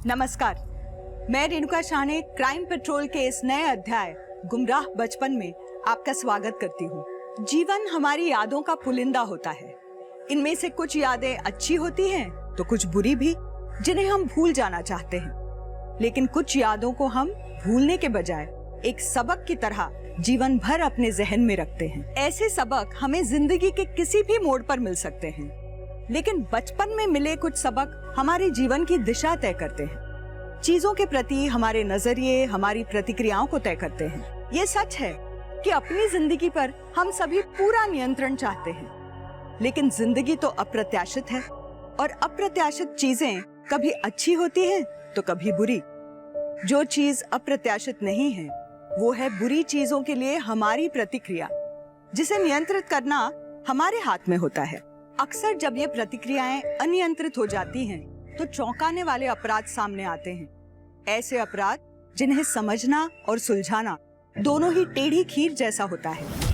नमस्कार, मैं रेणुका शाह ने क्राइम पेट्रोल के इस नए अध्याय गुमराह बचपन में आपका स्वागत करती हूँ। जीवन हमारी यादों का पुलिंदा होता है। इनमें से कुछ यादें अच्छी होती हैं तो कुछ बुरी भी, जिन्हें हम भूल जाना चाहते हैं। लेकिन कुछ यादों को हम भूलने के बजाय एक सबक की तरह जीवन भर अपने जहन में रखते हैं। ऐसे सबक हमें जिंदगी के किसी भी मोड़ पर मिल सकते हैं, लेकिन बचपन में मिले कुछ सबक हमारे जीवन की दिशा तय करते हैं। चीजों के प्रति हमारे नजरिए हमारी प्रतिक्रियाओं को तय करते हैं। ये सच है कि अपनी जिंदगी पर हम सभी पूरा नियंत्रण चाहते हैं, लेकिन जिंदगी तो अप्रत्याशित है और अप्रत्याशित चीजें कभी अच्छी होती हैं तो कभी बुरी। जो चीज अप्रत्याशित नहीं है वो है बुरी चीजों के लिए हमारी प्रतिक्रिया, जिसे नियंत्रित करना हमारे हाथ में होता है। अक्सर जब ये प्रतिक्रियाएं अनियंत्रित हो जाती हैं, तो चौंकाने वाले अपराध सामने आते हैं। ऐसे अपराध जिन्हें समझना और सुलझाना दोनों ही टेढ़ी खीर जैसा होता है।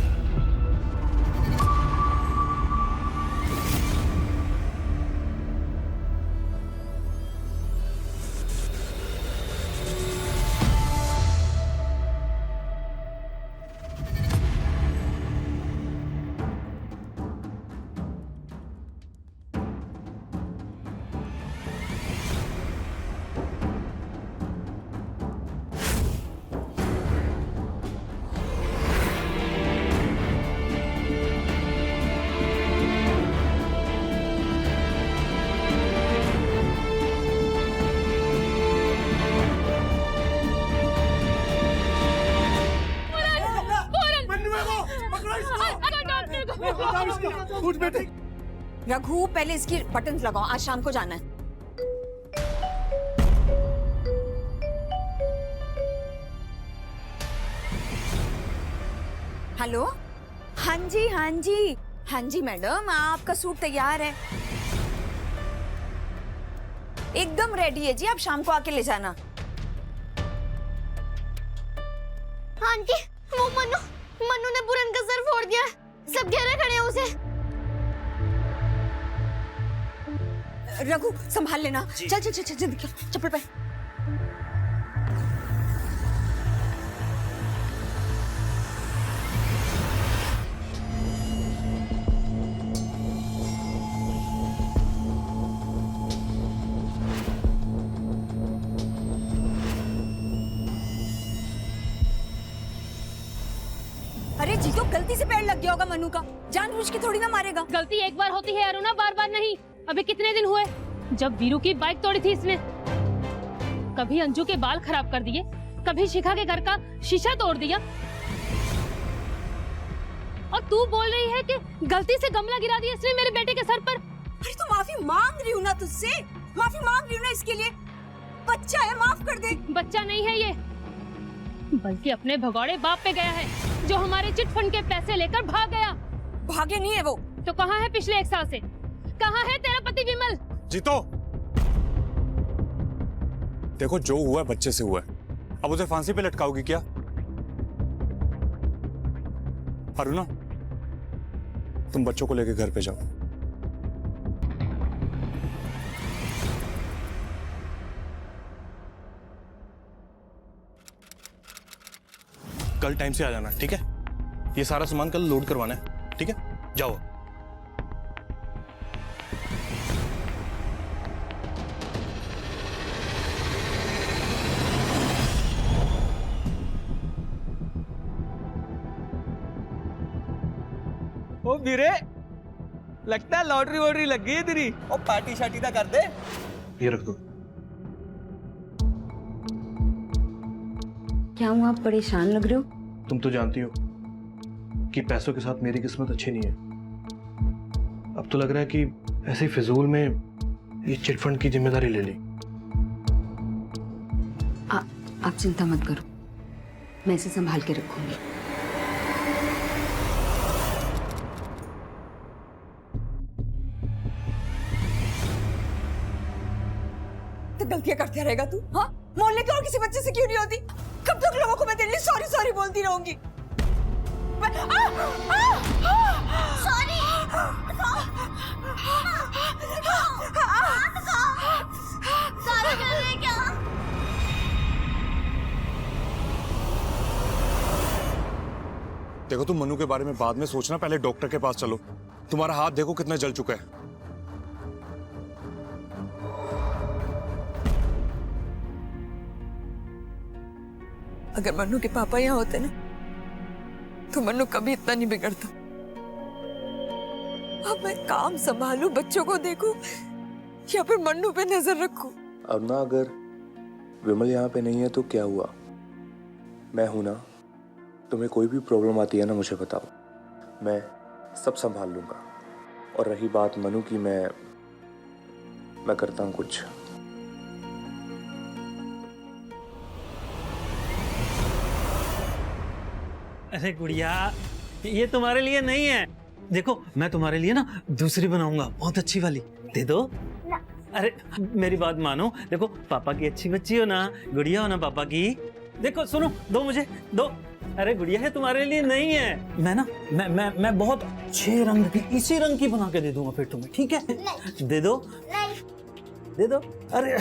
रघु, पहले इसकी बटन लगाओ, आज शाम को जाना है। हेलो, हाँ जी मैडम, आपका सूट तैयार है, एकदम रेडी है जी। आप शाम को आके ले जाना। आंटी, वो मनु ने पूरन का सर फोड़ दिया, सब घेरे खड़े हैं उसे। रघु, संभाल लेना। चल चप्पल पहन। अरे जी, तो गलती से पैर लग गया होगा मनु का, जानबूझ के थोड़ी ना मारेगा। गलती एक बार होती है अरुणा, बार बार नहीं। अभी कितने दिन हुए जब वीरू की बाइक तोड़ी थी इसने। कभी अंजू के बाल खराब कर दिए, कभी शिखा के घर का शीशा तोड़ दिया, और तू बोल रही है कि गलती से गमला गिरा दिया इसने मेरे बेटे के सर पर। अरे तो माफी मांग रही हूँ ना तुझसे, माफी मांग रही हूँ ना इसके लिए। बच्चा है, माफ कर दे। बच्चा नहीं है ये, बल्कि अपने भगौड़े बाप पे गया है, जो हमारे चिट फंड के पैसे लेकर भाग गया। भागे नहीं है वो तो कहाँ है पिछले 1 साल से? कहाँ है तेरा पति विमल? जीतो, देखो जो हुआ है बच्चे से हुआ है, अब उसे फांसी पे लटकाओगी क्या? अरुणा, तुम बच्चों को लेकर घर पे जाओ। कल टाइम से आ जाना, ठीक है? ये सारा सामान कल लोड करवाना है, ठीक है? जाओ। ओ वीरे, लगता है लॉटरी वॉटरी लग गई है तेरी। ओ पार्टी शार्टी तो कर दे। ये रख दो। क्या हुआ, आप परेशान लग रहे हो? तुम तो जानती हो कि पैसों के साथ मेरी किस्मत अच्छी नहीं है। अब तो लग रहा है कि ऐसे ही फिजूल में ये चिट फंड की जिम्मेदारी ले ली। आप चिंता मत करो, मैं इसे संभाल के रखूंगी। तो गलतियां करते रहेगा तू? हाँ, मोहल्ले के और किसी बच्चे से क्यों नहीं होती? कब तक लोगों को मैं तेरे लिए सॉरी बोलती रहूंगी? सॉरी। सारा कर रहे क्या? देखो तुम मनु के बारे में बाद में सोचना, पहले डॉक्टर के पास चलो। तुम्हारा हाथ देखो कितना जल चुका है। अगर मन्नू के पापा यहाँ होते ना तो मन्नू कभी इतना नहीं बिगड़ता। अब मैं काम संभालूं, बच्चों को देखूं या फिर मन्नू पे नजर रखूं। अरुणा, अगर विमल यहाँ पे नहीं है तो क्या हुआ? मैं हूं ना, तुम्हें कोई भी प्रॉब्लम आती है ना मुझे बताओ, मैं सब संभाल लूंगा। और रही बात मनु की, मैं करता हूँ कुछ। अरे गुड़िया, ये तुम्हारे लिए नहीं है। देखो मैं तुम्हारे लिए ना दूसरी बनाऊंगा, बहुत अच्छी वाली। दे दो। अरे मेरी बात मानो, देखो पापा की अच्छी बच्ची हो ना, गुड़िया हो ना पापा की। देखो सुनो, दो मुझे दो। अरे गुड़िया है तुम्हारे लिए नहीं है। मैं ना मैं बहुत अच्छे रंग की, इसी रंग की बना के दे दूंगा फिर तुम्हें, ठीक है? दे दो। दे दो। अरे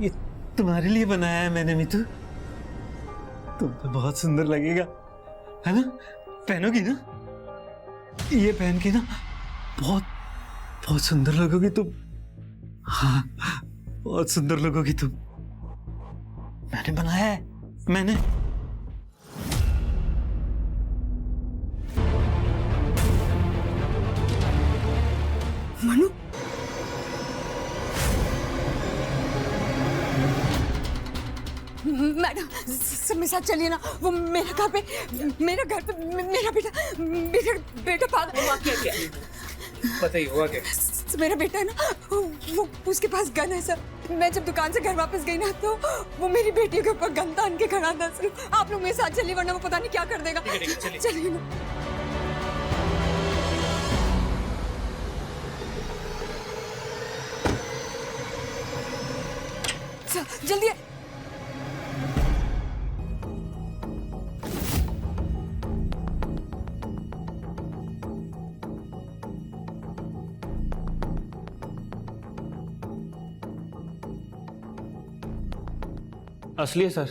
ये तुम्हारे लिए बनाया है मैंने मीतू। तुम पे बहुत सुंदर लगेगा, है ना? पहनोगी ना? ये पहन के ना बहुत बहुत सुंदर लगोगी तुम। हाँ, बहुत सुंदर लगोगी तुम। मैंने बनाया है, मैंने। मनु, मैडम मेरे साथ चलिए ना। वो मेरे घर पे मेरा बेटा पागल। बताइए हुआ क्या? मेरा बेटा है ना, वो उसके पास गन है सर। मैं जब दुकान से घर वापस गई ना तो वो मेरी बेटी के ऊपर गन तान के खड़ा था सर। आप लोग मेरे साथ चलिए वरना वो पता नहीं क्या कर देगा। चलिए ना सर, जल्दी। असली है सर,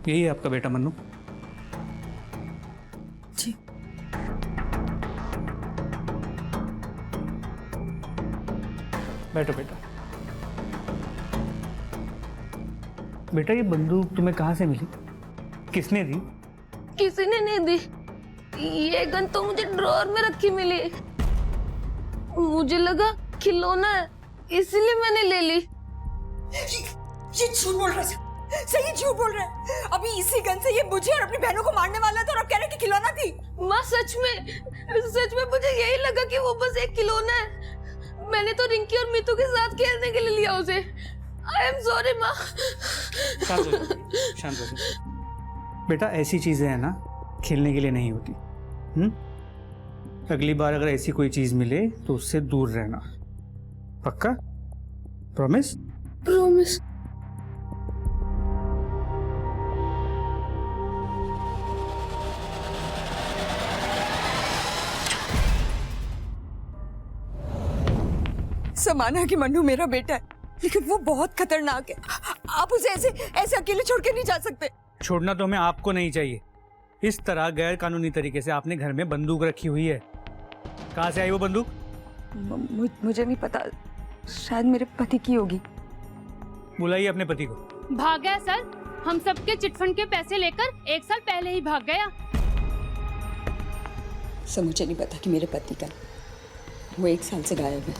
यही है आपका बेटा मन्नू। जी बैठो बेटा। बेटा ये बंदूक तुम्हें कहाँ से मिली? किसने दी? किसी ने नहीं दी। ये गन तो मुझे ड्रॉअर में रखी मिली। मुझे लगा खिलौना है, इसीलिए मैंने ले ली। ये झूठ बोल रहा है, सही झूठ बोल रहा है। अभी इसी गन से ये मुझे और अपनी बहनों को मारने वाला था और अब कह रहे कि खिलौना थी। माँ सच में मुझे यही लगा कि वो बस एक खिलौना है। मैंने तो रिंकी और मीतू के साथ खेलने के लिए लिया उसे। आई एम सॉरी माँ। शांत हो बेटा, ऐसी चीजें है ना खेलने के लिए नहीं होती। अगली बार अगर ऐसी कोई चीज मिले तो उससे दूर रहना, पक्का? प्रॉमिस? प्रॉमिस। समाना कि मन्नू मेरा बेटा है, लेकिन वो बहुत खतरनाक है। आप उसे ऐसे अकेले छोड़ के नहीं जा सकते। छोड़ना तो हमें आपको नहीं चाहिए। इस तरह गैर कानूनी तरीके से आपने घर में बंदूक रखी हुई है। कहाँ से आई वो बंदूक? मुझे नहीं पता, शायद मेरे पति की होगी। बुलाइए अपने पति को। भाग गया सर, हम सबके चिटफंड के पैसे लेकर 1 साल पहले ही भाग गया। सर मुझे नहीं पता कि मेरे पति का, वो 1 साल से गायब है।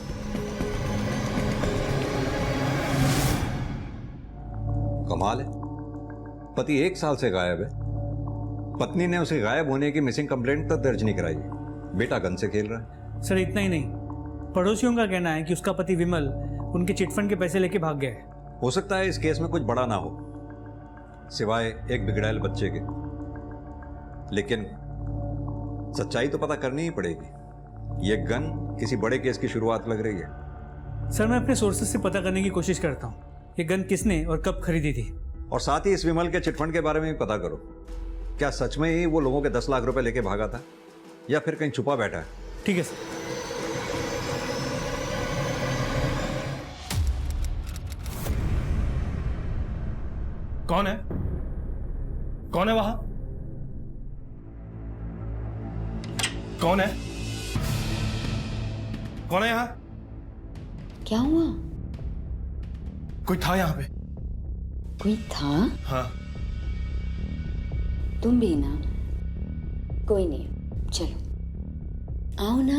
कमाल है, पति 1 साल से गायब है। पत्नी ने उसे गायब होने की मिसिंग कंप्लेंट तक दर्ज नहीं कराई। बेटा गन से खेल रहा है। सर इतना ही नहीं, पड़ोसियों का कहना है कि उसका पति विमल उनके चिटफंड के पैसे लेके भाग गया है। हो सकता है इस केस में कुछ बड़ा ना हो, सिवाय एक बिगड़ैल बच्चे के। लेकिन सच्चाई तो पता करनी ही पड़ेगी। ये गन किसी बड़े केस की शुरुआत लग रही है। सर मैं अपने सोर्सेज से पता करने की कोशिश करता हूँ, ये गन किसने और कब खरीदी थी। और साथ ही इस विमल के चिटफंड के बारे में भी पता करो। क्या सच में ही वो लोगों के 10 लाख रुपए लेके भागा था या फिर कहीं छुपा बैठा है? ठीक है सर। कौन है? कौन है वहां? कौन है? कौन है यहां? क्या हुआ? कोई था यहां पे? कोई था? हाँ। तुम भी ना? कोई नहीं, चलो आओ ना।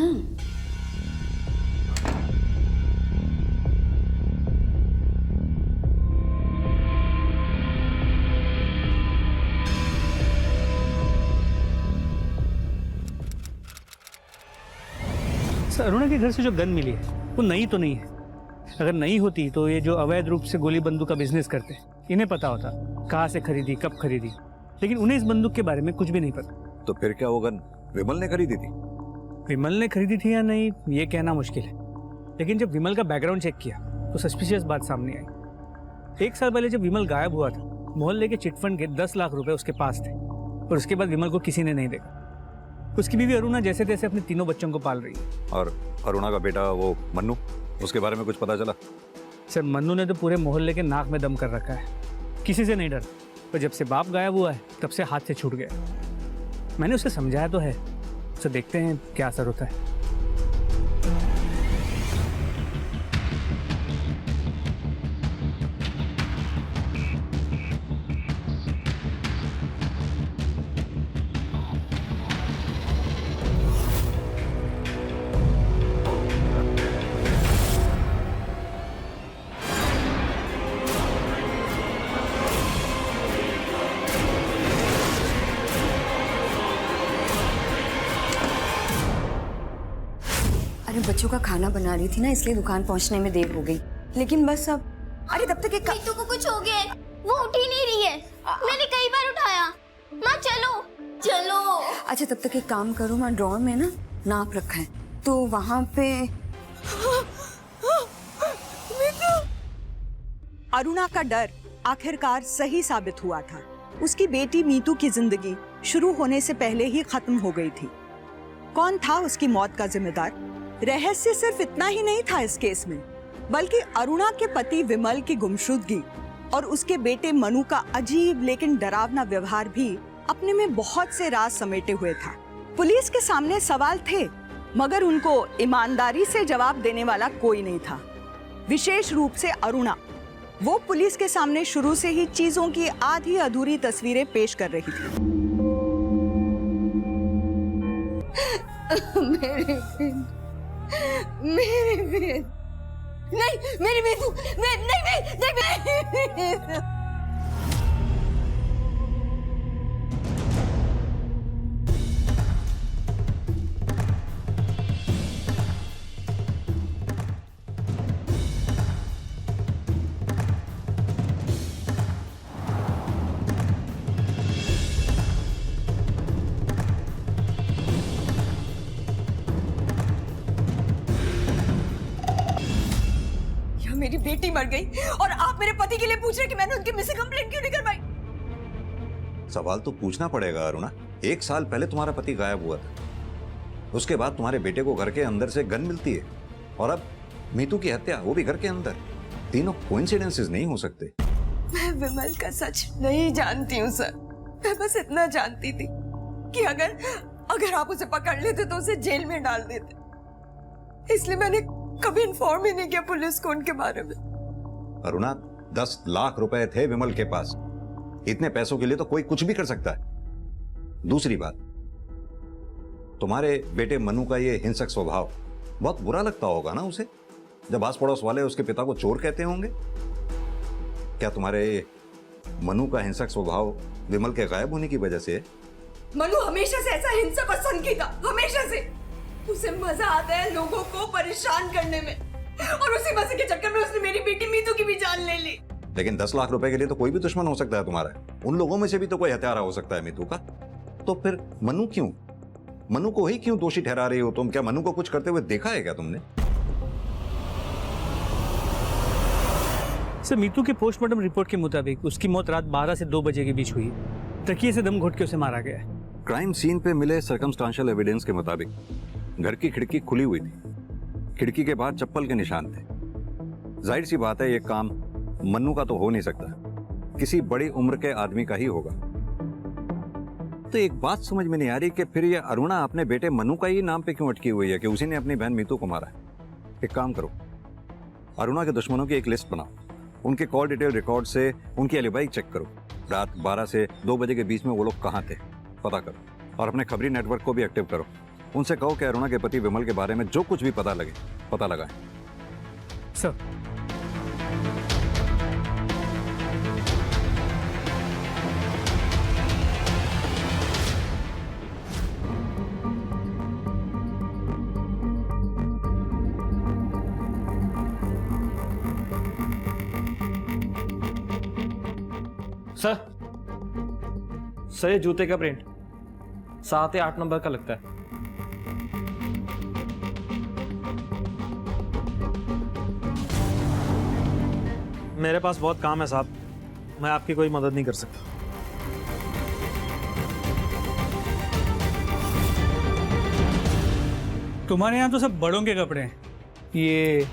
सर अरुणा के घर से जो गन मिली है वो नई तो नहीं है। अगर नई होती तो ये जो अवैध रूप से गोली बंदूक का बिजनेस करते इन्हें पता होता कहाँ से खरीदी, कब खरीदी, लेकिन उन्हें इस बंदूक के बारे में कुछ भी नहीं पता। तो फिर क्या वो गन विमल ने खरीदी थी? विमल ने खरीदी थी या नहीं ये कहना मुश्किल है, लेकिन जब विमल का बैकग्राउंड चेक किया तो सस्पिशियस बात सामने आई। 1 साल पहले जब विमल गायब हुआ था, मोहल्ले के चिटफंड के 10 लाख रुपए उसके पास थे और उसके बाद विमल को किसी ने नहीं देखा। उसकी बीवी अरुणा जैसे तैसे अपने तीनों बच्चों को पाल रही है। और अरुणा का बेटा वो मन्नू, उसके बारे में कुछ पता चला? सर मन्नू ने तो पूरे मोहल्ले के नाक में दम कर रखा है, किसी से नहीं डरता, पर जब से बाप गायब हुआ है तब से हाथ से छूट गया। मैंने उसे समझाया तो है, तो देखते हैं क्या असर होता है। बच्चों का खाना बना रही थी ना, इसलिए दुकान पहुंचने में देर हो गई। लेकिन बस अब अरे तब तक एक मीतू को कुछ हो गया है, वो उठ ही नहीं रही है। मैंने कई बार उठाया। माँ चलो चलो। अच्छा तब तक एक काम करो, मैं ड्रॉर में ना नाप रखा है तो वहां पे। अरुणा का डर आखिरकार सही साबित हुआ था। उसकी बेटी मीतू की जिंदगी शुरू होने से पहले ही खत्म हो गई थी। कौन था उसकी मौत का जिम्मेदार? रहस्य सिर्फ इतना ही नहीं था इस केस में, बल्कि अरुणा के पति विमल की गुमशुदगी और उसके बेटे मनु का अजीब लेकिन डरावना व्यवहार भी अपने में बहुत से राज समेटे हुए था। पुलिस के सामने सवाल थे, मगर उनको ईमानदारी से जवाब देने वाला कोई नहीं था। विशेष रूप से अरुणा, वो पुलिस के सामने शुरू से ही चीजों की आधी अधूरी तस्वीरें पेश कर रही थी। मेरी बेटी नहीं, मेरी बेटू नहीं। मेरी बेटी मर गई और आप मेरे पति के लिए पूछ रहे कि मैंने उनकी मिसिंग कंप्लेंट क्यों नहीं करवाई? सवाल तो पूछना पड़ेगा अरुणा। 1 साल पहले तुम्हारा पति गायब हुआ था, उसके बाद तुम्हारे बेटे को घर के अंदर से गन मिलती है और अब मीतू की हत्या, वो भी घर के अंदर। तीनों कोइंसिडेंसेस नहीं हो सकते। मैं विमल का सच नहीं जानती हूँ सर। मैं बस इतना जानती थी कि अगर आप उसे पकड़ लेते तो उसे जेल में डाल देते, इसलिए मैंने कभी इन्फॉर्म ही नहीं किया पुलिस को उनके बारे में। अरुणा 10 लाख रुपए थे विमल के पास, इतने पैसों के लिए तो कोई कुछ भी कर सकता है। दूसरी बात, तुम्हारे बेटे मनु का ये हिंसक स्वभाव बहुत बुरा लगता होगा ना उसे, जब आस पड़ोस वाले उसके पिता को चोर कहते होंगे। क्या तुम्हारे मनु का हिंसक स्वभाव विमल के गायब होने की वजह से है? मनु हमेशा से ऐसा हिंसक और सनकी था, हमेशा से। उसे मजा आता है लोगों को परेशान करने में, और उसी मजे के चक्कर में उसने मेरी बेटी मीतू की भी जान ले ली। लेकिन 10 लाख रुपए के लिए तो कोई भी दुश्मन हो सकता है तुम्हारा। उन लोगों में से भी तो कोई हत्यारा हो सकता है मीतू का। तो फिर मनु क्यों, मनु को ही क्यों दोषी ठहरा रही हो तुम? क्या मनु को कुछ करते हुए देखा है क्या तुमने? सर मीतू के पोस्टमार्टम रिपोर्ट के मुताबिक उसकी मौत रात 12 से 2 बजे के बीच हुई। तकिए से दम घोट के उसे मारा गया है। क्राइम सीन पे मिले सर्कमस्टांशियल एविडेंस के मुताबिक घर की खिड़की खुली हुई थी, खिड़की के बाहर चप्पल के निशान थे। जाहिर सी बात है ये काम मन्नू का तो हो नहीं सकता, किसी बड़ी उम्र के आदमी का ही होगा। तो एक बात समझ में नहीं आ रही कि फिर ये अरुणा अपने बेटे मन्नू का ही नाम पे क्यों अटकी हुई है कि उसी ने अपनी बहन मीतू को मारा है। एक काम करो, अरुणा के दुश्मनों की एक लिस्ट बनाओ, उनके कॉल डिटेल रिकॉर्ड से उनकी एलिबाई चेक करो, रात 12 से 2 बजे के बीच में वो लोग कहाँ थे पता करो, और अपने खबरी नेटवर्क को भी एक्टिव करो। उनसे कहो कि अरुणा के पति विमल के बारे में जो कुछ भी पता लगे पता लगाएं। सर सर ये जूते का प्रिंट 7 या 8 नंबर का लगता है। मेरे पास बहुत काम है साहब, मैं आपकी कोई मदद नहीं कर सकता। तुम्हारे यहाँ तो सब बड़ों के कपड़े हैं, ये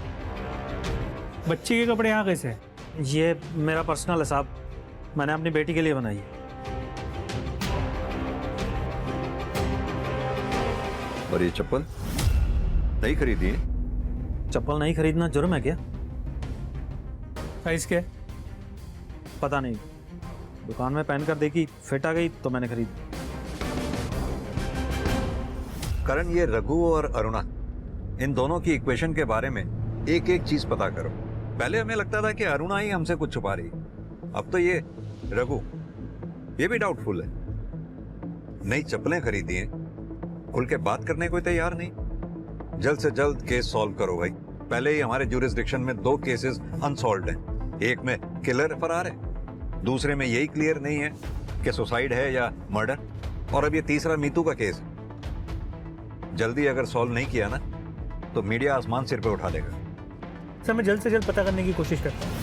बच्चे के कपड़े यहाँ कैसे हैं? ये मेरा पर्सनल है साहब, मैंने अपनी बेटी के लिए बनाई है। और ये चप्पल नहीं खरीदी है? चप्पल नहीं खरीदना जुर्म है क्या? साइज क्या है? पता नहीं, दुकान में पहन कर देखी, फिट आ गई तो मैंने खरीदी। करण, ये रघु और अरुणा इन दोनों की इक्वेशन के बारे में एक एक चीज पता करो। पहले हमें लगता था कि अरुणा ही हमसे कुछ छुपा रही, अब तो ये रघु, ये भी डाउटफुल है। नई चप्पलें खरीदी हैं, खुल के बात करने को तैयार नहीं। जल्द से जल्द केस सॉल्व करो भाई। पहले ही हमारे ज्यूरिसडिक्शन में 2 केसेस अनसॉल्व्ड हैं, एक में किलर फरार है, दूसरे में यही क्लियर नहीं है कि सुसाइड है या मर्डर, और अब ये तीसरा मीतू का केस है। जल्दी अगर सॉल्व नहीं किया ना तो मीडिया आसमान सिर पे उठा देगा। सर मैं जल्द से जल्द पता करने की कोशिश करता हूँ।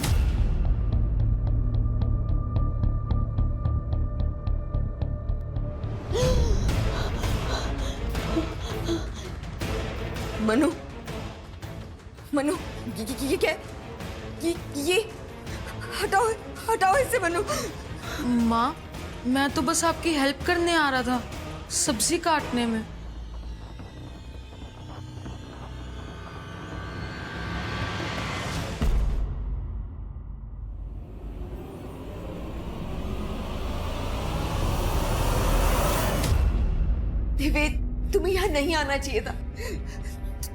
मनु, मनु, ये क्या? ये हटाओ, हटाओ इसे मनु। माँ, मैं तो बस आपकी हेल्प करने आ रहा था, सब्जी काटने में। देवेद, तुम्हें यहाँ नहीं आना चाहिए था।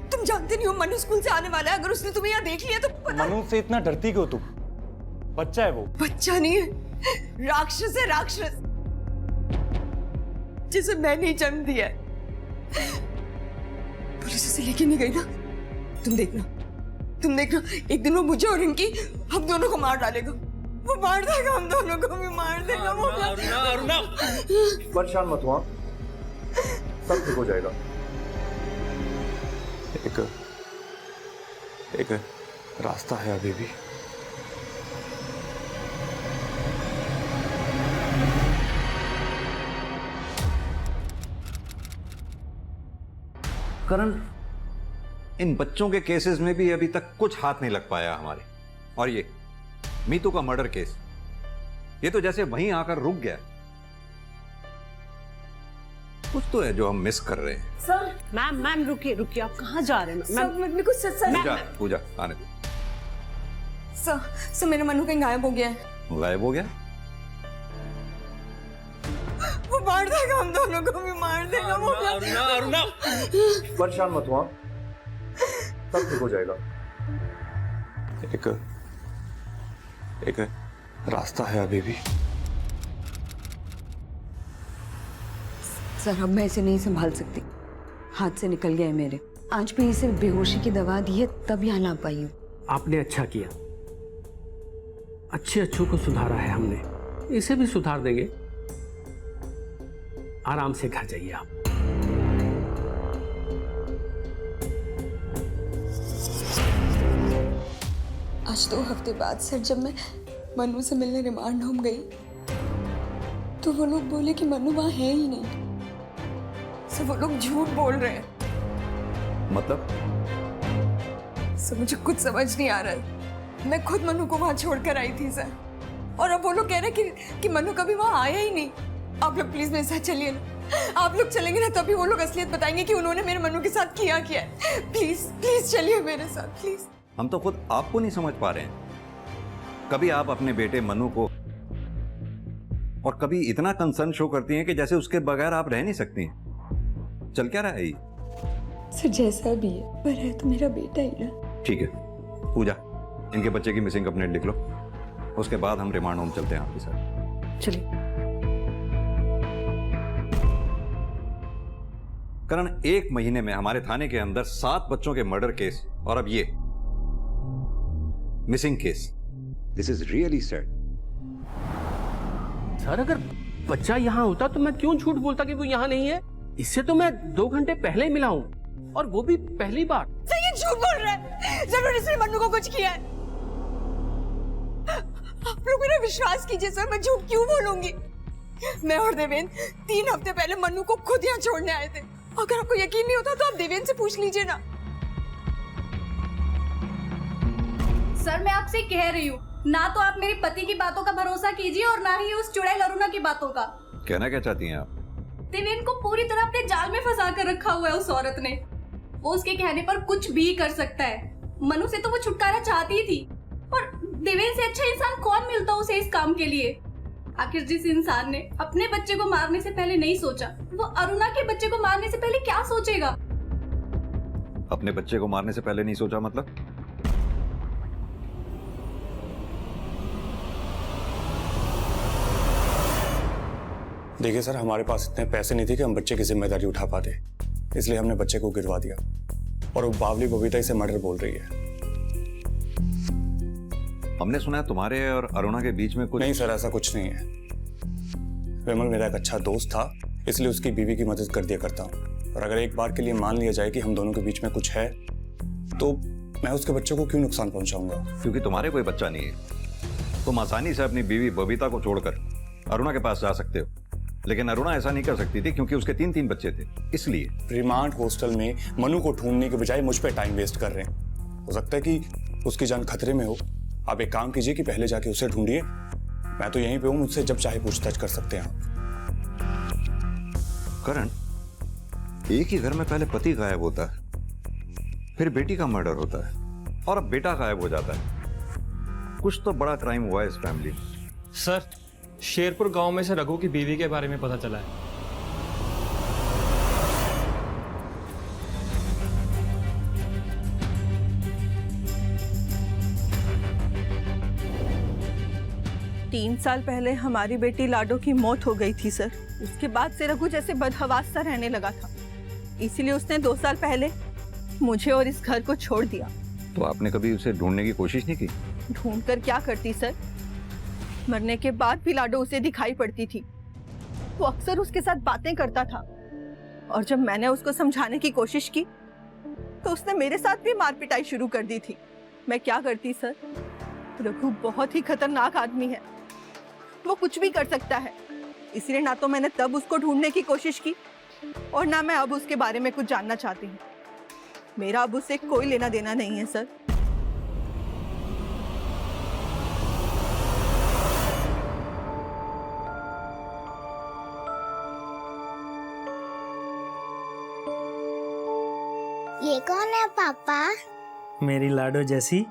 तुम जानते नहीं हो मनु स्कूल से आने वाला है, अगर उसने तुम्हें यहाँ देख लिया तो मनु से इतना डरती क्यों तुम? बच्चा है वो। बच्चा नहीं है, राक्षस है, राक्षस, जिसे मैंने जन्म दिया है। पुलिस उसे लेके नहीं गई ना? तुम देखना, एक दिन वो मुझे और इनकी, हम दोनों को मार डालेगा। वो मार देगा, हम दोनों को भी मार देगा। वो अरुणा, परेशान मत हुआ, सब ठीक हो जाएगा। एक रास्ता है अभी भी। करण, इन बच्चों के केसेस में भी अभी तक कुछ हाथ नहीं लग पाया हमारे, और ये मीतू का मर्डर केस, ये तो जैसे वहीं आकर रुक गया। कुछ तो है जो हम मिस कर रहे हैं। सर, मैम रुकिए, आप कहाँ जा रहे हैं? सर, मेरे को पूजा आने दो। सर, मेरा मनु कहीं गायब हो गया है। गायब हो गया? वो मार देगा, हम दोनों को भी मार देगा। अरुणा, परेशान मत हुआ, सब ठीक हो जाएगा। एक रास्ता है अभी भी। सर, अब मैं इसे नहीं संभाल सकती, हाथ से निकल गया है मेरे। आज भी इसे बेहोशी की दवा दी है, तब यहाँ ला पाई हूँ। आपने अच्छा किया, अच्छों को सुधारा है हमने, इसे भी सुधार देंगे। आराम से घर जाइए आप। आज 2 हफ्ते बाद सर, जब मैं मनु से मिलने रिमांड होम गई तो वो लोग बोले कि मनु वहां है ही नहीं। सर वो लोग झूठ बोल रहे हैं। मतलब? सर मुझे कुछ समझ नहीं आ रहा है। मैं खुद मनु को वहां छोड़कर आई थी सर, और अब वो लोग कह रहे हैं कि मनु कभी वहां आया ही नहीं। आप लोग प्लीज मेरे साथ चलिए ना। आप लोग चलेंगे ना तभी वो लोग असलियत बताएंगे कि उन्होंने मेरे मनु के साथ किया क्या है। प्लीज प्लीज चलिए मेरे साथ प्लीज। हम तो खुद आपको नहीं समझ पा रहे हैं। कभी आप अपने बेटे मनु को, और कभी इतना कंसर्न शो करती हैं कि जैसे उसके बगैर आप रह नहीं सकती हैं। चल क्या रहा है ये? सर जैसा भी है, पर है तो मेरा बेटा ही ना। ठीक है पूजा, इनके बच्चे की मिसिंग कंप्लेंट लिख लो, उसके बाद हम रिमांड होम चलते हैं आपके साथ। चलिए। करण, 1 महीने में हमारे थाने के अंदर 7 बच्चों के मर्डर केस, और अब ये missing case. This is really sad. Sir अगर बच्चा यहाँ होता तो मैं क्यों झूठ बोलता कि वो यहाँ नहीं है? इससे तो मैं 2 घंटे पहले ही मिला हूँ, और वो भी पहली बार। सर ये झूठ बोल रहा है। जरूर इसने मनु को कुछ किया है। आप लोग मेरा विश्वास कीजिए सर, मैं झूठ क्यों बोलूंगी? मैं और देवेंद्र 3 हफ्ते पहले मनु को खुद यहाँ छोड़ने आए थे। अगर आपको यकीन नहीं होता तो आप देवेंद्र से पूछ लीजिए ना। सर मैं आपसे कह रही हूँ, ना तो आप मेरे पति की बातों का भरोसा कीजिए और ना ही उस चुड़ैल अरुणा की बातों का। कहना क्या चाहती हैं आप? देवेंद्र को पूरी तरह अपने जाल में फंसा कर रखा हुआ है उस औरत ने। वो उसके कहने पर कुछ भी कर सकता है। मनु से तो वो छुटकारा चाहती ही थी, और देवेंद्र से अच्छा इंसान कौन मिलता उसे इस काम के लिए? आखिर जिस इंसान ने अपने बच्चे को मारने से पहले नहीं सोचा, वो अरुणा के बच्चे को मारने से पहले क्या सोचेगा? अपने बच्चे को मारने से पहले नहीं सोचा मतलब? देखिए सर, हमारे पास इतने पैसे नहीं थे कि हम बच्चे की जिम्मेदारी उठा पाते, इसलिए हमने बच्चे को गिरवा दिया। और वो बावली बबीता इसे मर्डर बोल रही है। हमने सुना है तुम्हारे और अरुणा के बीच में कुछ। नहीं सर, ऐसा कुछ नहीं है। विमल मेरा एक अच्छा दोस्त था, इसलिए उसकी बीवी की मदद कर दिया करता हूँ। और अगर एक बार के लिए मान लिया जाए कि हम दोनों के बीच में कुछ है, तो मैं उसके बच्चे को क्यों नुकसान पहुंचाऊंगा? क्योंकि तुम्हारे कोई बच्चा नहीं है। तुम आसानी से अपनी बीवी बबीता को छोड़कर अरुणा के पास जा सकते हो, लेकिन अरुणा ऐसा नहीं कर सकती थी क्योंकि उसके 3 बच्चे थे। इसलिए रिमांड हॉस्टल में मनु को ढूंढने के बजाय मुझ पे टाइम वेस्ट कर रहे हैं। हो सकता है कि उसकी जान खतरे में हो। आप एक काम कीजिए कि पहले जाके उसे ढूंढिए। मैं तो यहीं पे हूं, मुझसे जब चाहे पूछताछ कर सकते हैं आप। करण, एक ही घर में पहले पति गायब होता है, फिर बेटी का मर्डर होता है, और अब बेटा गायब हो जाता है। कुछ तो बड़ा क्राइम हुआ है इस फैमिली में। सर, शेरपुर गांव में से रघु की बीवी के बारे में पता चला है। तीन साल पहले हमारी बेटी लाडो की मौत हो गई थी सर। उसके बाद से रघु जैसे बदहवास सा रहने लगा था, इसीलिए उसने 2 साल पहले मुझे और इस घर को छोड़ दिया। तो आपने कभी उसे ढूंढने की कोशिश नहीं की? ढूंढ कर क्या करती सर? मरने के बाद भी लाडो उसे दिखाई पड़ती थी। वो अक्सर उसके साथ बातें करता था, और जब मैंने उसको समझाने की कोशिश की तो उसने मेरे साथ भी मार पिटाई शुरू कर दी थी। मैं क्या करती सर? रघु बहुत ही खतरनाक आदमी है, वो कुछ भी कर सकता है। इसलिए ना तो मैंने तब उसको ढूंढने की कोशिश की, और ना मैं अब उसके बारे में कुछ जानना चाहती हूँ। मेरा अब उससे कोई लेना देना नहीं है सर। ये कौन है पापा? मेरी लाडो जैसी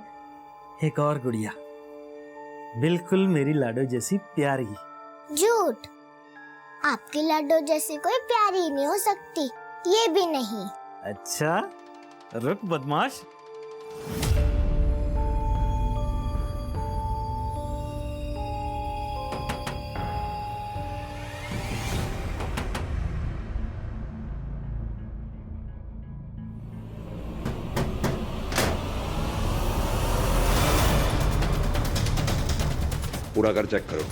एक और गुड़िया, बिल्कुल मेरी लाडो जैसी प्यारी। झूठ, आपकी लाडो जैसी कोई प्यारी नहीं हो सकती, ये भी नहीं। अच्छा, रुक बदमाश। पूरा घर चेक करो।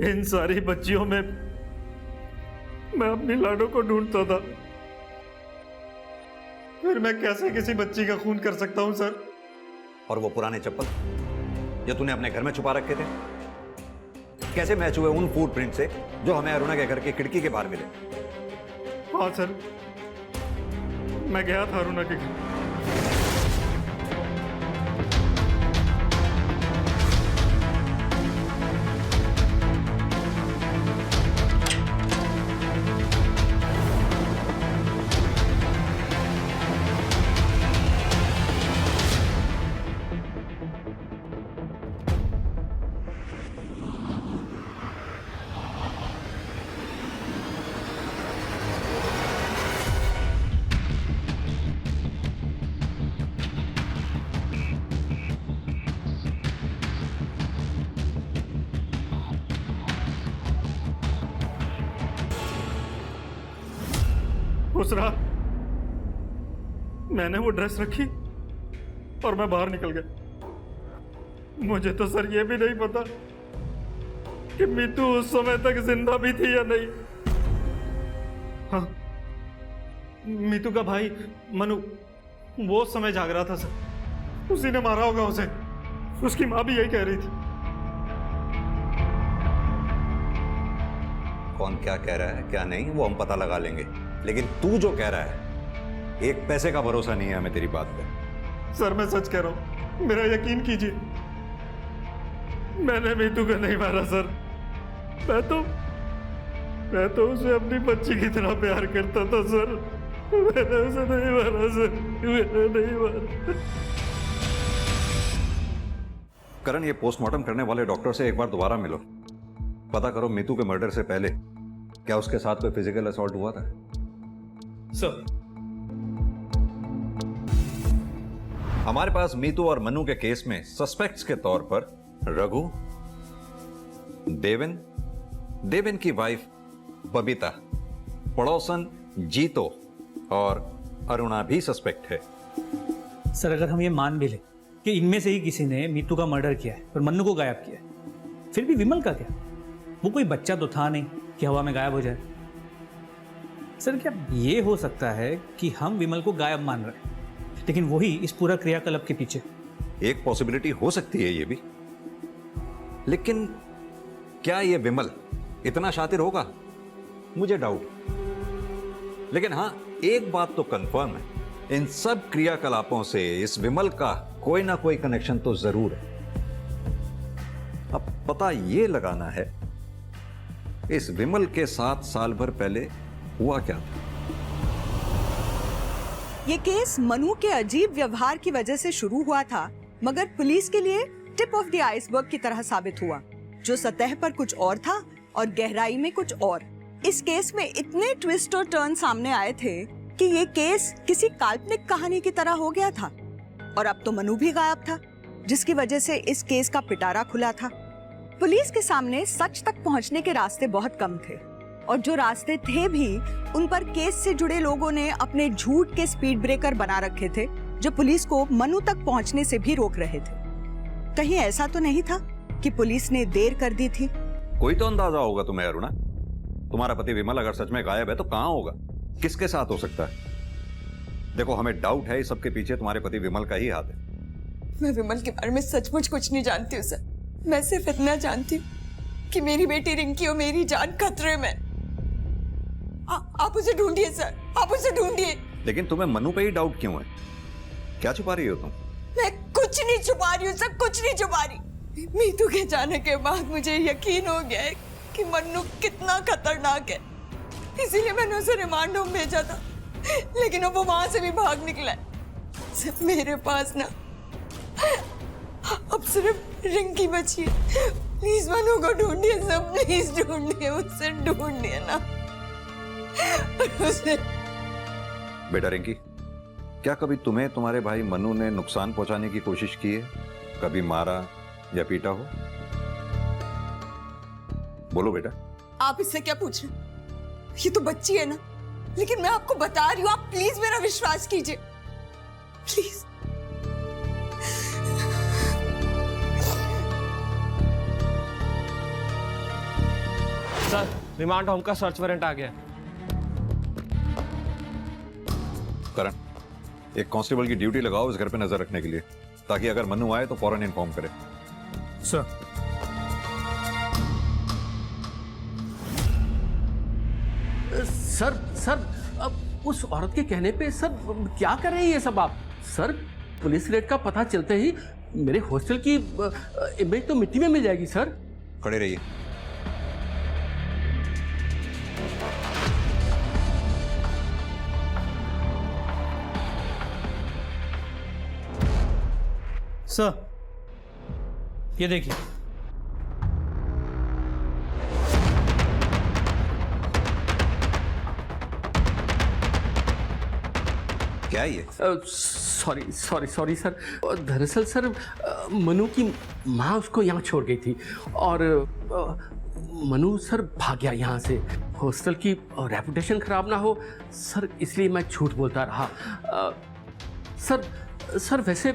इन सारी बच्चियों में मैं अपनी लाडो को ढूंढता था। फिर मैं कैसे किसी बच्ची का खून कर सकता हूं सर? और वो पुराने चप्पल जो तूने अपने घर में छुपा रखे थे, कैसे मैच हुए उन फुटप्रिंट से जो हमें अरुणा के घर की खिड़की के बाहर मिले? हाँ सर, मैं गया था अरुणा के घर। उस रात मैंने वो ड्रेस रखी और मैं बाहर निकल गया। मुझे तो सर ये भी नहीं पता कि मीतू उस समय तक जिंदा भी थी या नहीं। हाँ, मीतू का भाई मनु वो उस समय जाग रहा था सर। उसी ने मारा होगा उसे। उसकी माँ भी यही कह रही थी। कौन क्या कह रहा है क्या नहीं वो हम पता लगा लेंगे, लेकिन तू जो कह रहा है एक पैसे का भरोसा नहीं है हमें तेरी बात पे। सर मैं सच कह रहा हूं, मेरा यकीन कीजिए, मैंने मीतू को नहीं मारा सर। मैं तो उसे अपनी बच्ची की तरह प्यार करता था सर। मैंने उसे नहीं मारा सर, मैंने नहीं मारा। करण, ये पोस्टमार्टम करने वाले डॉक्टर से एक बार दोबारा मिलो, पता करो मीतू के मर्डर से पहले क्या उसके साथ कोई फिजिकल असॉल्ट हुआ था? सर, हमारे पास मीतू और मनु के केस में सस्पेक्ट्स के तौर पर रघु, देवेन की वाइफ बबीता, पड़ोसन जीतो और अरुणा भी सस्पेक्ट है। सर अगर हम ये मान भी लें कि इनमें से ही किसी ने मीतू का मर्डर किया है और मन्नू को गायब किया है, फिर भी विमल का क्या? वो कोई बच्चा तो था नहीं कि हवा में गायब हो जाए। सर क्या ये हो सकता है कि हम विमल को गायब मान रहे हैं, लेकिन वही इस पूरा क्रियाकलाप के पीछे? एक पॉसिबिलिटी हो सकती है ये भी, लेकिन क्या ये विमल इतना शातिर होगा? मुझे डाउट। लेकिन हां, एक बात तो कंफर्म है, इन सब क्रियाकलापों से इस विमल का कोई ना कोई कनेक्शन तो जरूर है। अब पता ये लगाना है इस विमल के साथ साल भर पहले हुआ क्या था। ये केस मनु के अजीब व्यवहार की वजह से शुरू हुआ था, मगर पुलिस के लिए टिप ऑफ द आइसबर्ग की तरह साबित हुआ, जो सतह पर कुछ और था और गहराई में कुछ और। इस केस में इतने ट्विस्ट और टर्न सामने आए थे कि ये केस किसी काल्पनिक कहानी की तरह हो गया था। और अब तो मनु भी गायब था, जिसकी वजह से इस केस का पिटारा खुला था। पुलिस के सामने सच तक पहुंचने के रास्ते बहुत कम थे, और जो रास्ते थे भी उन पर केस से जुड़े लोगों ने अपने झूठ के स्पीड ब्रेकर बना रखे थे, जो पुलिस को मनु तक पहुंचने से भी रोक रहे थे। कहीं ऐसा तो नहीं था कि पुलिस ने देर कर दी थी? कोई तो अंदाजा होगा तुम्हें अरुणा। तुम्हारा पति विमल अगर सच में गायब है तो कहां होगा, किसके साथ हो सकता है? देखो, हमें डाउट है इस सबके पीछे तुम्हारे पति विमल का ही हाथ है। मैं विमल के बारे में सचमुच कुछ नहीं जानती हूँ सर। मैं सिर्फ इतना जानती हूँ कि मेरी बेटी रिंकी और मेरी जान खतरे में। आप उसे ढूंढिए सर, आप उसे ढूंढिए। लेकिन तुम्हें मनु पे ही डाउट क्यों है? क्या छुपा रही हो तुम? मैं कुछ नहीं छुपा रही हूँ सर, कुछ नहीं छुपा रही। मीतू के जाने के बाद मुझे यकीन हो गया है कि मन्नू कितना खतरनाक है, इसीलिए मैंने उसे रिमांड होम भेजा था, लेकिन वो वहां से भी भाग निकला है। मेरे पास ना अब सिर्फ रिंकी बची है। प्लीज मनु को ढूंढिए सब, प्लीज ढूंढिए, उससे ढूंढिए ना उसे। बेटा रिंकी, क्या कभी तुम्हें तुम्हारे भाई मनु ने नुकसान पहुंचाने की कोशिश की है? कभी मारा या पीटा हो? बोलो बेटा। आप इससे क्या पूछ रहे? ये तो बच्ची है ना, लेकिन मैं आपको बता रही हूँ, आप प्लीज मेरा विश्वास कीजिए, प्लीज। सर रिमांड होम का सर्च वारंट आ गया। करण, एक कांस्टेबल की ड्यूटी लगाओ इस घर पे नजर रखने के लिए, ताकि अगर मनु आए तो फौरन इन्फॉर्म करे। सर सर सर अब उस औरत के कहने पे सर क्या कर रहे हैं ये सब आप? सर पुलिस रेड का पता चलते ही मेरे हॉस्टल की इमेज तो मिट्टी में मिल जाएगी सर। खड़े रहिए। सर ये देखिए, क्या है ये? सॉरी सॉरी सॉरी सर, दरअसल सर मनु की माँ उसको यहाँ छोड़ गई थी और मनु सर भाग गया यहाँ से। हॉस्टल की रेपुटेशन खराब ना हो सर, इसलिए मैं झूठ बोलता रहा। सर वैसे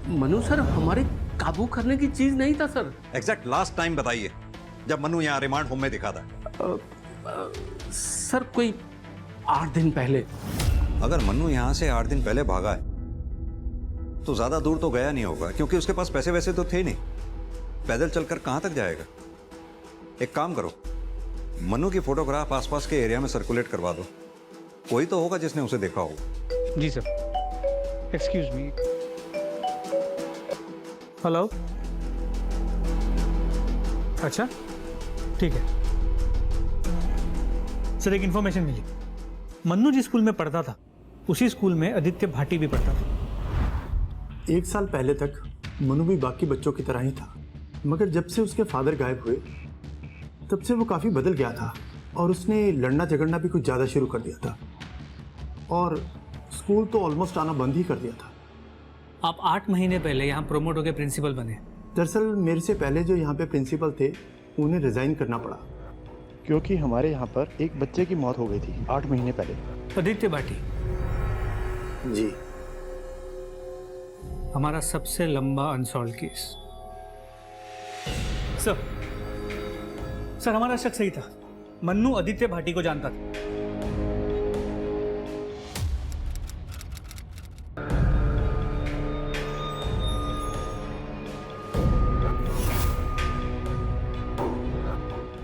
मनु सर हमारे काबू करने की चीज नहीं था सर। एग्जैक्ट लास्ट टाइम बताइए जब मनु यहाँ रिमांड होम में दिखा था। सर कोई 8 दिन पहले। अगर मनु यहाँ से 8 दिन पहले भागा है तो ज्यादा दूर तो गया नहीं होगा, क्योंकि उसके पास पैसे वैसे तो थे नहीं। पैदल चलकर कहां तक जाएगा? एक काम करो, मनु की फोटोग्राफ आसपास के एरिया में सर्कुलेट करवा दो, कोई तो होगा जिसने उसे देखा होगा। जी सर। Excuse me. हेलो। अच्छा ठीक है सर, एक इन्फॉर्मेशन मिली। मन्नू जिस स्कूल में पढ़ता था उसी स्कूल में आदित्य भाटी भी पढ़ता था। 1 साल पहले तक मनु भी बाकी बच्चों की तरह ही था, मगर जब से उसके फादर गायब हुए तब से वो काफ़ी बदल गया था और उसने लड़ना झगड़ना भी कुछ ज़्यादा शुरू कर दिया था और स्कूल तो ऑलमोस्ट आना बंद ही कर दिया था। आप 8 महीने पहले यहाँ प्रमोट होकर प्रिंसिपल बने। दरअसल मेरे से पहले जो यहाँ पे प्रिंसिपल थे उन्हें रिज़ाइन करना पड़ा, क्योंकि हमारे यहाँ पर एक बच्चे की मौत हो गई थी 8 महीने पहले। आदित्य भाटी जी, हमारा सबसे लंबा अनसॉल्व केस। सर हमारा शक सही था, मन्नू आदित्य भाटी को जानता था।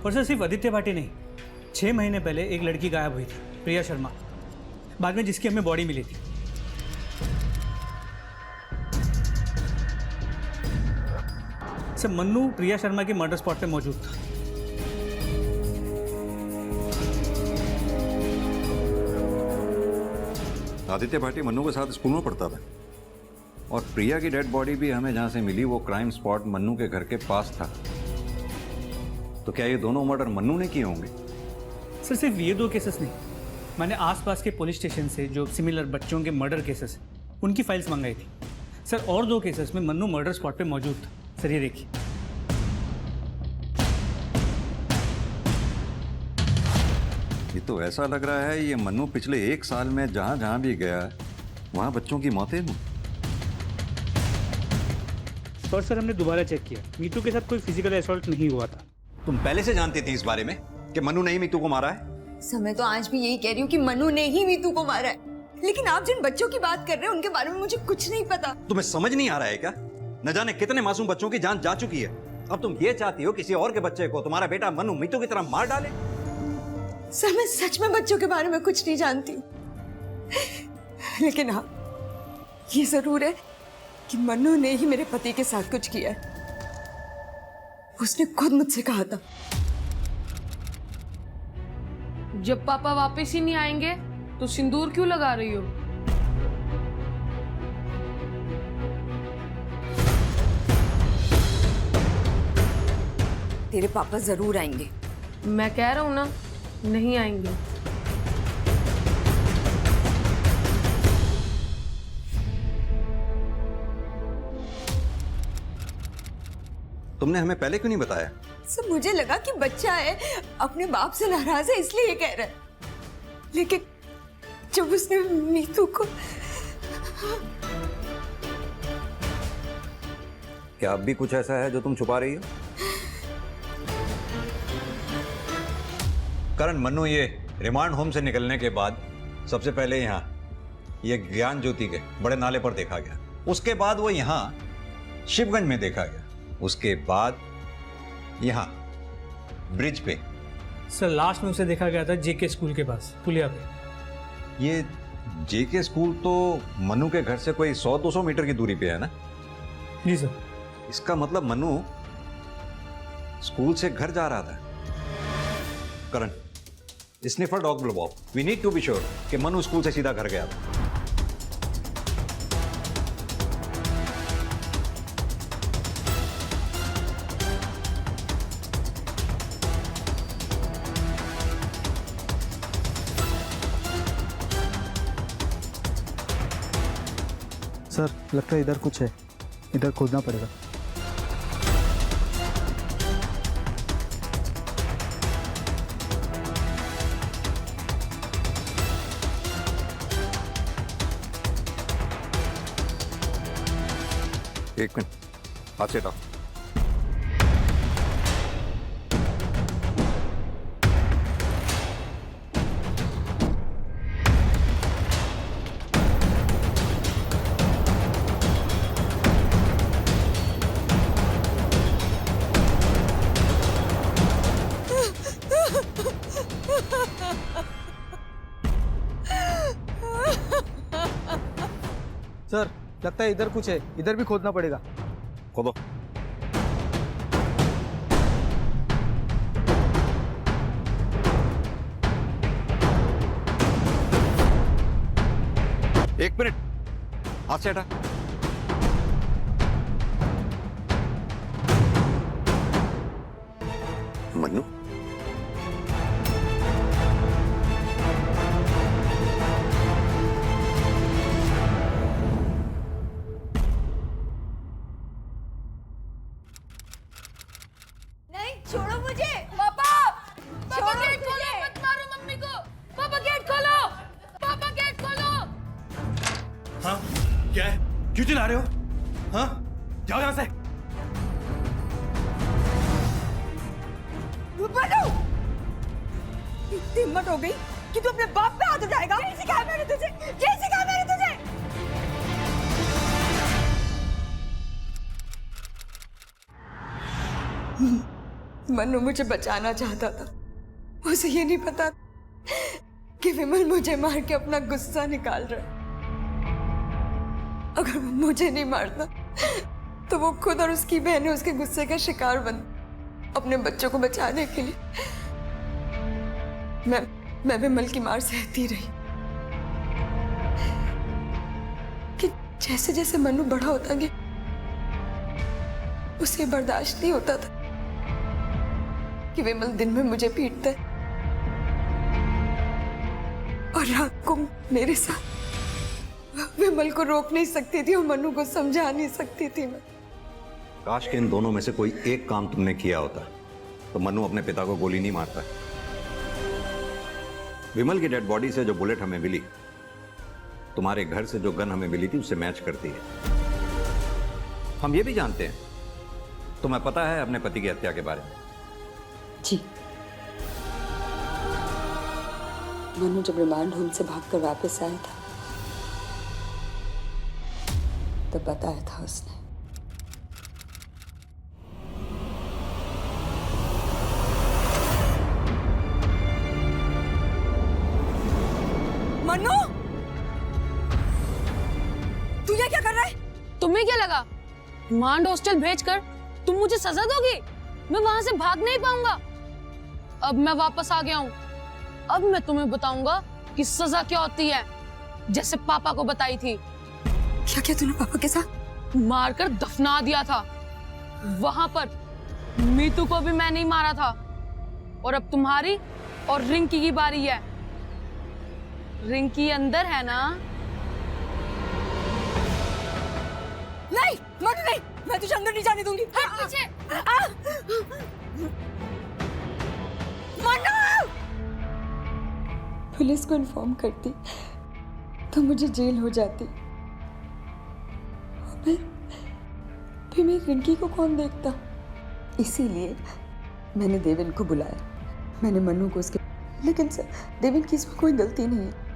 और सर सिर्फ आदित्य भाटी नहीं, 6 महीने पहले एक लड़की गायब हुई थी, प्रिया शर्मा, बाद में जिसकी हमें बॉडी मिली थी। सर मन्नू प्रिया शर्मा के मर्डर स्पॉट पे मौजूद था। आदित्य भाटी मन्नू के साथ स्कूल में पढ़ता था और प्रिया की डेड बॉडी भी हमें जहां से मिली वो क्राइम स्पॉट मन्नू के घर के पास था। तो क्या ये दोनों मर्डर मन्नू ने किए होंगे? सर सिर्फ ये 2 केसेस नहीं, मैंने आसपास के पुलिस स्टेशन से जो सिमिलर बच्चों के मर्डर केसेस उनकी फाइल्स मंगाई थी। सर और 2 केसेस में मन्नू मर्डर स्पॉट पे मौजूद था। सर ये देखिए। ये तो ऐसा लग रहा है ये मन्नू पिछले 1 साल में जहां जहां भी गया वहां बच्चों की मौतें हुई। और सर हमने दोबारा चेक किया, मीतू के साथ कोई फिजिकल असॉल्ट नहीं हुआ था। तुम पहले से जानती थी इस बारे में कि मन्नू ने ही मीतू को मारा है? सर मैं तो आज भी यही कह रही हूँ कि मनु ने ही मीतू को मारा है, लेकिन आप जिन बच्चों की बात कर रहे हैं उनके बारे में मुझे कुछ नहीं पता। तुम्हें समझ नहीं आ रहा है क्या? न जाने कितने मासूम बच्चों की जान जा चुकी है, अब तुम ये चाहती हो किसी और के बच्चे को तुम्हारा बेटा मनु मीतू की तरह मार डाले? सर मैं सच में बच्चों के बारे में कुछ नहीं जानती, लेकिन हाँ ये जरूर है कि मनु ने ही मेरे पति के साथ कुछ किया है। उसने खुद मुझसे कहा था जब पापा वापस ही नहीं आएंगे तो सिंदूर क्यों लगा रही हो? तेरे पापा जरूर आएंगे। मैं कह रहा हूं ना, नहीं आएंगे। तुमने हमें पहले क्यों नहीं बताया? सर मुझे लगा कि बच्चा है, अपने बाप से नाराज है इसलिए ये कह रहा है, लेकिन जब उसने मीतू को। क्या अब भी कुछ ऐसा है जो तुम छुपा रही हो? करण, मनु ये रिमांड होम से निकलने के बाद सबसे पहले यहाँ ये ज्ञान ज्योति के बड़े नाले पर देखा गया, उसके बाद वो यहाँ शिवगंज में देखा गया, उसके बाद यहाँ ब्रिज पे। सर लास्ट में उसे देखा गया था जेके स्कूल के पास पुलिया पे। ये जेके स्कूल तो मनु के घर से कोई 100-200 मीटर की दूरी पे है ना? जी सर। इसका मतलब मनु स्कूल से घर जा रहा था। करण, स्निफर डॉग बुलवाओ। We need to be sure कि मनु स्कूल से सीधा घर गया था। सर लगता है इधर कुछ है, इधर खोदना पड़ेगा। एक मिनट, हाथ से हटाओ। सर लगता है इधर कुछ है, इधर भी खोदना पड़ेगा। खोदो। एक मिनट, हाथ से हटा। मनु, नहीं, छोड़ो मुझे। पापा गेट खोलो, मत मारो मम्मी को। पापा गेट खोलो, पापा गेट खोलो। हाँ क्या है, क्यों चिल्ला रहे हो? हाँ जाओ यहाँ से। मनु, इतनी हिम्मत हो गई कि तू अपने बाप पे हाथ उठाएगा? क्या सिखाया मैंने तुझे? क्या सिखाया मैंने तुझे? मनु मुझे बचाना चाहता था, उसे ये नहीं पता कि विमल मुझे मार के अपना गुस्सा निकाल रहा है। अगर वो मुझे नहीं मारता तो वो खुद और उसकी बहनें उसके गुस्से का शिकार बन अपने बच्चों को बचाने के लिए। मैं विमल की मार सहती रही कि जैसे जैसे मनु बड़ा होता गया उसे बर्दाश्त नहीं होता था कि विमल दिन में मुझे पीटता है और रात को मेरे साथ। विमल को रोक नहीं सकती थी और मनु को समझा नहीं सकती थी मैं। काश के इन दोनों में से कोई एक काम तुमने किया होता तो मनु अपने पिता को गोली नहीं मारता। विमल की डेड बॉडी से जो बुलेट हमें मिली तुम्हारे घर से जो गन हमें मिली थी उससे मैच करती है। हम ये भी जानते हैं तुम्हें पता है अपने पति की हत्या के बारे में। जी, मनु जब रिमांड होम से भागकर वापस आया था तब बताया था उसने। मनु, तू ये क्या कर रहा है? तुम्हें क्या लगा रिमांड हॉस्टल भेजकर तुम मुझे सजा दोगी? मैं वहां से भाग नहीं पाऊंगा। अब मैं वापस आ गया हूँ। अब मैं तुम्हें बताऊंगा कि सजा क्या होती है, जैसे पापा को बताई थी। क्या क्या तूने पापा के साथ? मारकर दफना दिया था। वहां पर मीतू को भी मैं नहीं मारा था। और अब तुम्हारी और रिंकी की बारी है। रिंकी अंदर है ना? नहीं मनु नहीं, मैं तुझे अंदर नहीं जाने दूंगी। पीछे। मनु! पुलिस को इन्फॉर्म करती तो मुझे जेल हो जाती। फिर मैं रिंकी को कौन देखता? इसीलिए मैंने देवेन को बुलाया। मैंने मनु को उसके लेकिन सर देवेन की इसमें कोई गलती नहीं है।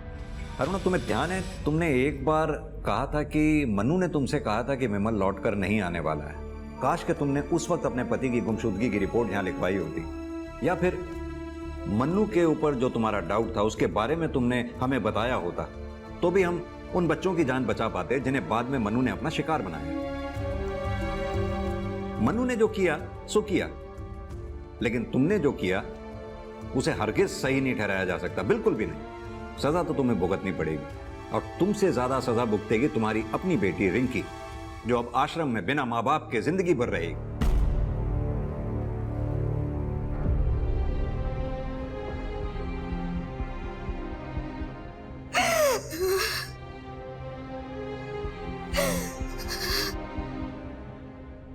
अरुणा, तुम्हें ध्यान है तुमने एक बार कहा था कि मन्नू ने तुमसे कहा था कि विमल लौटकर नहीं आने वाला है। काश कि तुमने उस वक्त अपने पति की गुमशुदगी की रिपोर्ट यहाँ लिखवाई होती, या फिर मन्नू के ऊपर जो तुम्हारा डाउट था उसके बारे में तुमने हमें बताया होता, तो भी हम उन बच्चों की जान बचा पाते जिन्हें बाद में मन्नू ने अपना शिकार बनाया। मन्नू ने जो किया सो किया, लेकिन तुमने जो किया उसे हरगिज सही नहीं ठहराया जा सकता, बिल्कुल भी नहीं। सजा तो तुम्हें भुगतनी पड़ेगी, और तुमसे ज्यादा सजा भुगतेगी तुम्हारी अपनी बेटी रिंकी, जो अब आश्रम में बिना माँ बाप के जिंदगी भर रहेगी।